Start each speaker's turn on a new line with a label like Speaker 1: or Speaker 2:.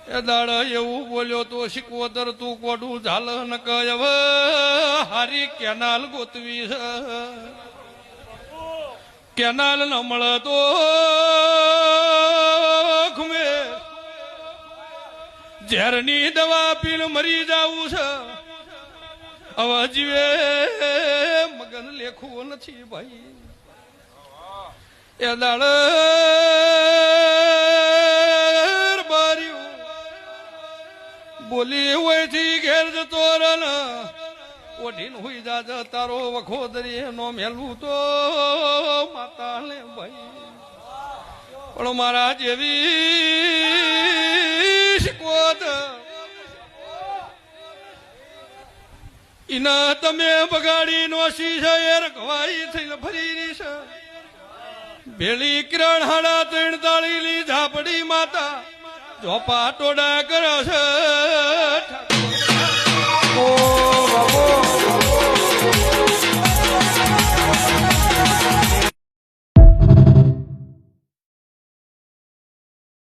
Speaker 1: એ દાડા એવું બોલ્યો તો શીખવતર તું કોડું ઝાલ ન કય હારી કેનાલ ગોતવી છે કેનાલ ન મળે તો ઘુમે ઝેરની દવા પીને મરી જાવું છે હવે જીવે મગન લેખવું નથી ભાઈ એ દાડ બોલી હોય થી ઘેર જતો રન ઓઢીને હુઈ જાજ તારો વખો દરી નો મેલું તો માતા ને ભાઈ પણ મારા જેવી શીખવત ઇના તમે બગાડી નો શીશ એ રખવાઈ થઈને ફરી છે ભેળી કિરણ 43 ઝાપડી માતા જોપા ટોડા કરે છે